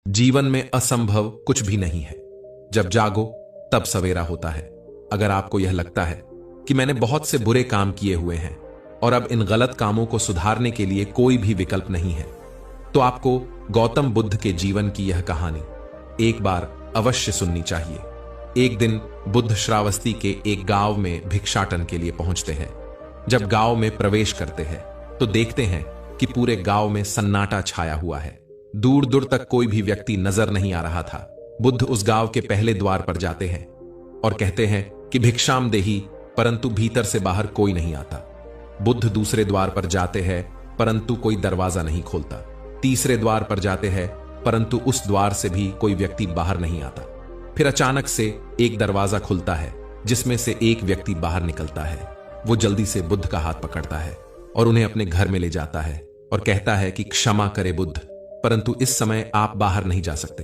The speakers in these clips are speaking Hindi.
जीवन में असंभव कुछ भी नहीं है। जब जागो तब सवेरा होता है। अगर आपको यह लगता है कि मैंने बहुत से बुरे काम किए हुए हैं और अब इन गलत कामों को सुधारने के लिए कोई भी विकल्प नहीं है, तो आपको गौतम बुद्ध के जीवन की यह कहानी एक बार अवश्य सुननी चाहिए। एक दिन बुद्ध श्रावस्ती के एक गांव में भिक्षाटन के लिए पहुंचते हैं। जब गांव में प्रवेश करते हैं तो देखते हैं कि पूरे गांव में सन्नाटा छाया हुआ है। दूर दूर तक कोई भी व्यक्ति नजर नहीं आ रहा था। बुद्ध उस गांव के पहले द्वार पर जाते हैं और कहते हैं कि भिक्षाम देही, परंतु भीतर से बाहर कोई नहीं आता। बुद्ध दूसरे द्वार पर जाते हैं परंतु कोई दरवाजा नहीं खोलता। तीसरे द्वार पर जाते हैं परंतु उस द्वार से भी कोई व्यक्ति बाहर नहीं आता। फिर अचानक से एक दरवाजा खुलता है जिसमें से एक व्यक्ति बाहर निकलता है। वो जल्दी से बुद्ध का हाथ पकड़ता है और उन्हें अपने घर में ले जाता है और कहता है कि क्षमा करे बुद्ध, परंतु इस समय आप बाहर नहीं जा सकते।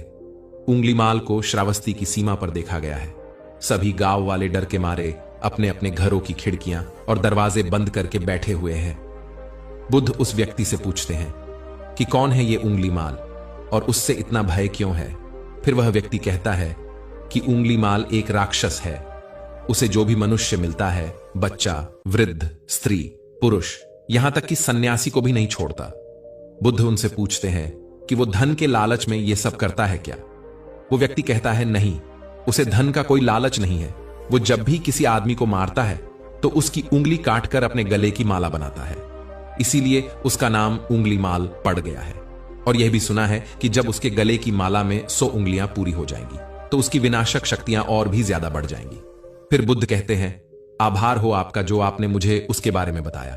उंगलीमाल को श्रावस्ती की सीमा पर देखा गया है। सभी गांव वाले डर के मारे अपने अपने घरों की खिड़कियां और दरवाजे बंद करके बैठे हुए हैं। बुद्ध उस व्यक्ति से पूछते हैं कि कौन है ये उंगलीमाल और उससे इतना भय क्यों है। फिर वह व्यक्ति कहता है कि उंगलीमाल एक राक्षस है। उसे जो भी मनुष्य मिलता है, बच्चा, वृद्ध, स्त्री, पुरुष, यहां तक कि सन्यासी को भी नहीं छोड़ता। बुद्ध उनसे पूछते हैं कि वो धन के लालच में ये सब करता है क्या। वो व्यक्ति कहता है नहीं, उसे धन का कोई लालच नहीं है। वो जब भी किसी आदमी को मारता है तो उसकी उंगली काटकर अपने गले की माला बनाता है, इसीलिए उसका नाम उंगलीमाल पड़ गया है। और यह भी सुना है कि जब उसके गले की माला में 100 उंगलियां पूरी हो जाएंगी तो उसकी विनाशक शक्तियां और भी ज्यादा बढ़ जाएंगी। फिर बुद्ध कहते हैं, आभार हो आपका जो आपने मुझे उसके बारे में बताया।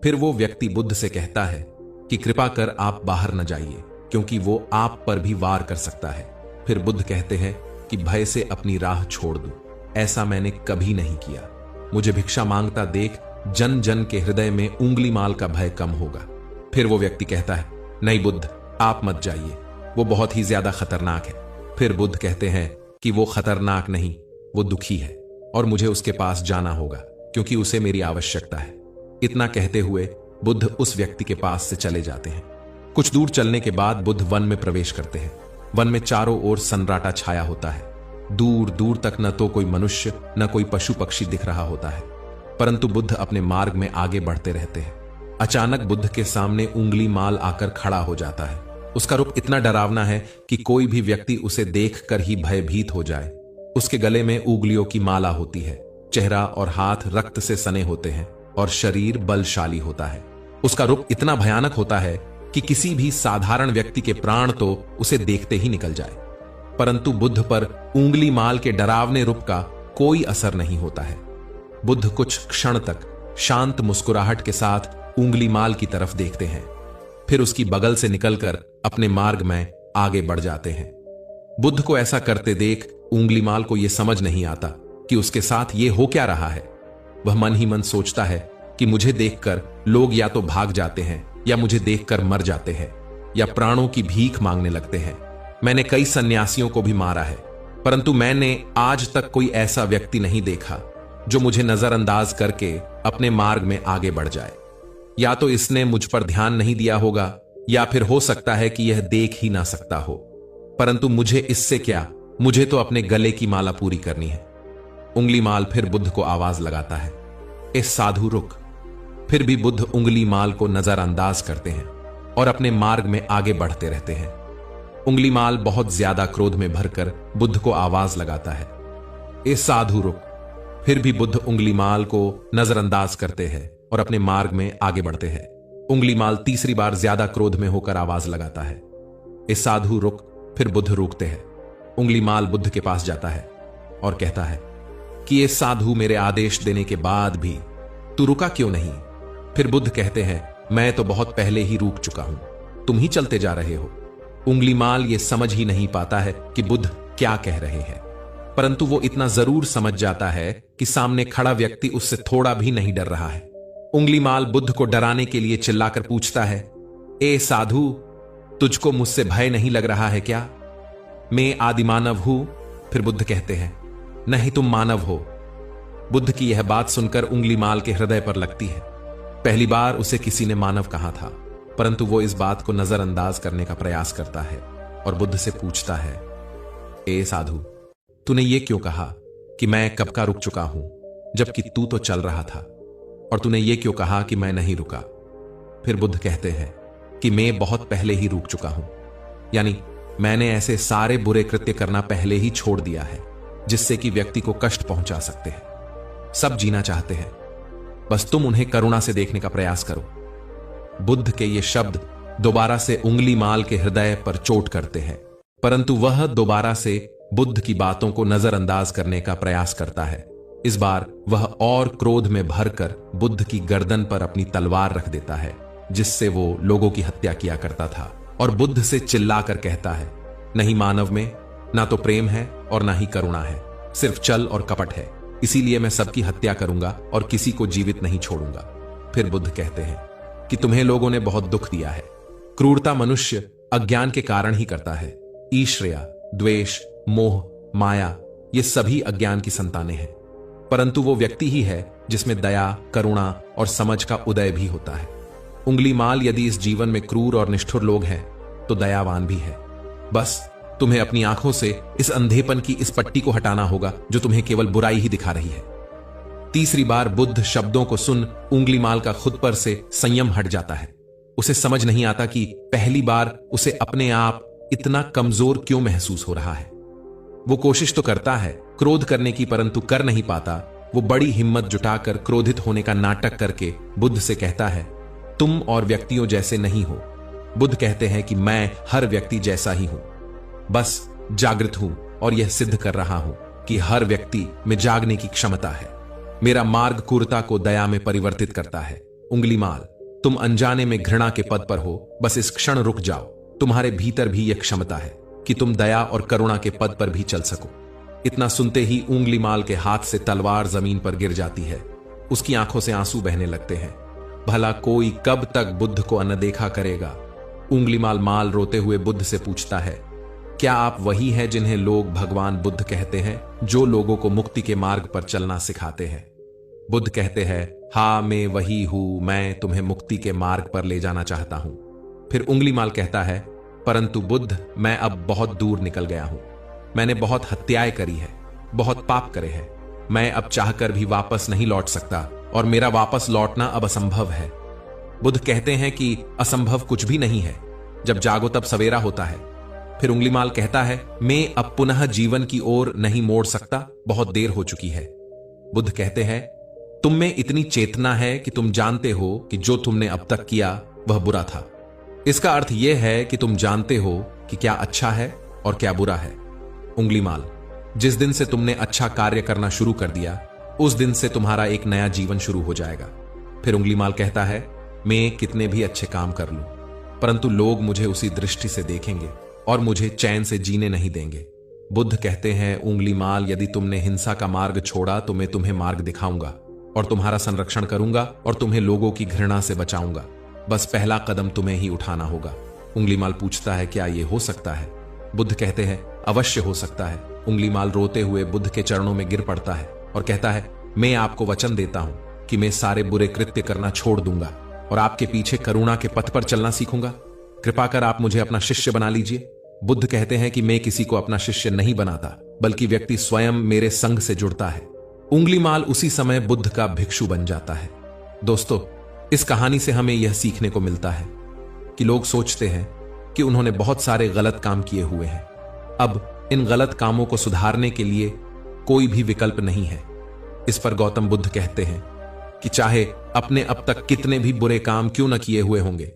फिर वो व्यक्ति बुद्ध से कहता है कि कृपा कर आप बाहर न जाइए, क्योंकि वो आप पर भी वार कर सकता है। फिर बुद्ध कहते हैं कि भय से अपनी राह छोड़ दो, ऐसा मैंने कभी नहीं किया। मुझे भिक्षा मांगता देख जन जन के हृदय में उंगलीमाल का भय कम होगा। फिर वो व्यक्ति कहता है, नहीं बुद्ध, आप मत जाइए, वो बहुत ही ज्यादा खतरनाक है। फिर बुद्ध कहते हैं कि वो खतरनाक नहीं, वो दुखी है और मुझे उसके पास जाना होगा क्योंकि उसे मेरी आवश्यकता है। इतना कहते हुए बुद्ध उस व्यक्ति के पास से चले जाते हैं। कुछ दूर चलने के बाद बुद्ध वन में प्रवेश करते हैं। वन में चारों ओर सन्नाटा छाया होता है। दूर दूर तक न तो कोई मनुष्य न कोई पशु पक्षी दिख रहा होता है, परंतु बुद्ध अपने मार्ग में आगे बढ़ते रहते हैं। अचानक बुद्ध के सामने उंगलीमाल आकर खड़ा हो जाता है। उसका रूप इतना डरावना है कि कोई भी व्यक्ति उसे देखकर ही भयभीत हो जाए। उसके गले में उंगलियों की माला होती है, चेहरा और हाथ रक्त से सने होते हैं और शरीर बलशाली होता है। उसका रूप इतना भयानक होता है कि किसी भी साधारण व्यक्ति के प्राण तो उसे देखते ही निकल जाए, परंतु बुद्ध पर उंगलीमाल के डरावने रूप का कोई असर नहीं होता है। बुद्ध कुछ क्षण तक शांत मुस्कुराहट के साथ उंगलीमाल की तरफ देखते हैं, फिर उसकी बगल से निकलकर अपने मार्ग में आगे बढ़ जाते हैं। बुद्ध को ऐसा करते देख उंगलीमाल को यह समझ नहीं आता कि उसके साथ ये हो क्या रहा है। वह मन ही मन सोचता है कि मुझे देखकर लोग या तो भाग जाते हैं या मुझे देखकर मर जाते हैं या प्राणों की भीख मांगने लगते हैं। मैंने कई सन्यासियों को भी मारा है, परंतु मैंने आज तक कोई ऐसा व्यक्ति नहीं देखा जो मुझे नजरअंदाज करके अपने मार्ग में आगे बढ़ जाए। या तो इसने मुझ पर ध्यान नहीं दिया होगा या फिर हो सकता है कि यह देख ही ना सकता हो, परंतु मुझे इससे क्या, मुझे तो अपने गले की माला पूरी करनी है। उंगलीमाल फिर बुद्ध को आवाज लगाता है, ए साधु रुक। फिर भी बुद्ध उंगलीमाल को नजरअंदाज करते हैं और अपने मार्ग में आगे बढ़ते रहते हैं। उंगलीमाल बहुत ज्यादा क्रोध में भरकर बुद्ध को आवाज लगाता है, ए साधु रुक। फिर भी बुद्ध उंगलीमाल को नजरअंदाज करते हैं और अपने मार्ग में आगे बढ़ते हैं। उंगलीमाल तीसरी बार ज्यादा क्रोध में होकर आवाज लगाता है, ए साधु रुक। फिर बुद्ध रुकते हैं। उंगलीमाल बुद्ध के पास जाता है और कहता है कि ये साधु मेरे आदेश देने के बाद भी तू रुका क्यों नहीं। फिर बुद्ध कहते हैं, मैं तो बहुत पहले ही रुक चुका हूं, तुम ही चलते जा रहे हो। उंगलीमाल ये समझ ही नहीं पाता है कि बुद्ध क्या कह रहे हैं, परंतु वो इतना जरूर समझ जाता है कि सामने खड़ा व्यक्ति उससे थोड़ा भी नहीं डर रहा है। उंगलीमाल बुद्ध को डराने के लिए चिल्लाकर पूछता है, ए साधु, तुझको मुझसे भय नहीं लग रहा है क्या? मैं आदिमानव हूं। फिर बुद्ध कहते हैं, नहीं तुम मानव हो। बुद्ध की यह बात सुनकर उंगलीमाल के हृदय पर लगती है। पहली बार उसे किसी ने मानव कहा था, परंतु वो इस बात को नजरअंदाज करने का प्रयास करता है। और बुद्ध से पूछता है, ए साधु, तूने ये क्यों कहा कि मैं कब का रुक चुका हूं, जबकि तू तो चल रहा था? और तूने ये क्यों कहा कि मैं नहीं रुका? फिर बुद्ध कहते हैं कि मैं बहुत पहले ही रुक चुका हूं, यानी मैंने ऐसे सारे बुरे कृत्य करना पहले ही छोड़ दिया है जिससे कि व्यक्ति को कष्ट पहुंचा सकते हैं। सब जीना चाहते हैं, बस तुम उन्हें करुणा से देखने का प्रयास करो। बुद्ध के ये शब्द दोबारा से उंगलीमाल के हृदय पर चोट करते हैं, परंतु वह दोबारा से बुद्ध की बातों को नजरअंदाज करने का प्रयास करता है। इस बार वह और क्रोध में भरकर बुद्ध की गर्दन पर अपनी तलवार रख देता है, जिससे वो लोगों की हत्या किया करता था, और बुद्ध से चिल्लाकर कहता है, नहीं मानव में ना तो प्रेम है और ना ही करुणा है, सिर्फ छल और कपट है। इसीलिए मैं सबकी हत्या करूंगा और किसी को जीवित नहीं छोड़ूंगा। फिर बुद्ध कहते हैं कि तुम्हें लोगों ने बहुत दुख दिया है। क्रूरता मनुष्य अज्ञान के कारण ही करता है। ईर्ष्या, द्वेष, मोह, माया, ये सभी अज्ञान की संतानें हैं, परंतु वो व्यक्ति ही है जिसमें दया, करुणा और समझ का उदय भी होता है। उंगलीमाल यदि इस जीवन में क्रूर और निष्ठुर लोग हैं तो दयावान भी है। बस तुम्हें अपनी आंखों से इस अंधेपन की इस पट्टी को हटाना होगा जो तुम्हें केवल बुराई ही दिखा रही है। तीसरी बार बुद्ध शब्दों को सुन उंगलीमाल का खुद पर से संयम हट जाता है। उसे समझ नहीं आता कि पहली बार उसे अपने आप इतना कमजोर क्यों महसूस हो रहा है। वो कोशिश तो करता है क्रोध करने की, परंतु कर नहीं पाता। वो बड़ी हिम्मत जुटाकर क्रोधित होने का नाटक करके बुद्ध से कहता है, तुम और व्यक्तियों जैसे नहीं हो। बुद्ध कहते हैं कि मैं हर व्यक्ति जैसा ही हूं, बस जागृत हूं और यह सिद्ध कर रहा हूं कि हर व्यक्ति में जागने की क्षमता है। मेरा मार्ग क्रूरता को दया में परिवर्तित करता है। उंगलीमाल, तुम अनजाने में घृणा के पद पर हो, बस इस क्षण रुक जाओ। तुम्हारे भीतर भी यह क्षमता है कि तुम दया और करुणा के पद पर भी चल सको। इतना सुनते ही उंगलीमाल के हाथ से तलवार जमीन पर गिर जाती है। उसकी आंखों से आंसू बहने लगते हैं। भला कोई कब तक बुद्ध को अनदेखा करेगा? उंगलीमाल रोते हुए बुद्ध से पूछता है, क्या आप वही हैं जिन्हें लोग भगवान बुद्ध कहते हैं, जो लोगों को मुक्ति के मार्ग पर चलना सिखाते हैं? बुद्ध कहते हैं, हाँ मैं वही हूं, मैं तुम्हें मुक्ति के मार्ग पर ले जाना चाहता हूं। फिर उंगलीमाल कहता है, परंतु बुद्ध, मैं अब बहुत दूर निकल गया हूं। मैंने बहुत हत्याएं करी है, बहुत पाप करे हैं। मैं अब चाहकर भी वापस नहीं लौट सकता और मेरा वापस लौटना अब असंभव है। बुद्ध कहते हैं कि असंभव कुछ भी नहीं है, जब जागो तब सवेरा होता है। फिर उंगलीमाल कहता है, मैं अब पुनः जीवन की ओर नहीं मोड़ सकता, बहुत देर हो चुकी है। बुद्ध कहते हैं, तुम में इतनी चेतना है कि तुम जानते हो कि जो तुमने अब तक किया वह बुरा था। इसका अर्थ यह है कि तुम जानते हो कि क्या अच्छा है और क्या बुरा है। उंगलीमाल, जिस दिन से तुमने अच्छा कार्य करना शुरू कर दिया, उस दिन से तुम्हारा एक नया जीवन शुरू हो जाएगा। फिर उंगलीमाल कहता है, मैं कितने भी अच्छे काम कर लूं, परंतु लोग मुझे उसी दृष्टि से देखेंगे और मुझे चैन से जीने नहीं देंगे। बुद्ध कहते हैं, उंगलीमाल, यदि तुमने हिंसा का मार्ग छोड़ा तो मैं तुम्हें मार्ग दिखाऊंगा और तुम्हारा संरक्षण करूंगा और तुम्हें लोगों की घृणा से बचाऊंगा। बस पहला कदम तुम्हें ही उठाना होगा। उंगलीमाल पूछता है, क्या यह हो सकता है? बुद्ध कहते हैं, अवश्य हो सकता है। उंगलीमाल रोते हुए बुद्ध के चरणों में गिर पड़ता है और कहता है, मैं आपको वचन देता हूं कि मैं सारे बुरे कृत्य करना छोड़ दूंगा और आपके पीछे करुणा के पथ पर चलना सीखूंगा। कृपा कर आप मुझे अपना शिष्य बना लीजिए। बुद्ध कहते हैं कि मैं किसी को अपना शिष्य नहीं बनाता, बल्कि व्यक्ति स्वयं मेरे संग से जुड़ता है। उंगलीमाल उसी समय बुद्ध का भिक्षु बन जाता है। दोस्तों, इस कहानी से हमें यह सीखने को मिलता है कि लोग सोचते हैं कि उन्होंने बहुत सारे गलत काम किए हुए हैं। अब इन गलत कामों को सुधारने के लिए कोई भी विकल्प नहीं है। इस पर गौतम बुद्ध कहते हैं कि चाहे अपने अब तक कितने भी बुरे काम क्यों न किए हुए होंगे,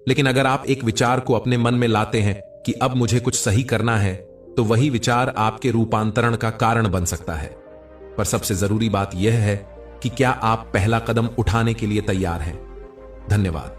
लेकिन अगर आप एक विचार को अपने मन में लाते हैं कि अब मुझे कुछ सही करना है, तो वही विचार आपके रूपांतरण का कारण बन सकता है। पर सबसे जरूरी बात यह है कि क्या आप पहला कदम उठाने के लिए तैयार हैं। धन्यवाद।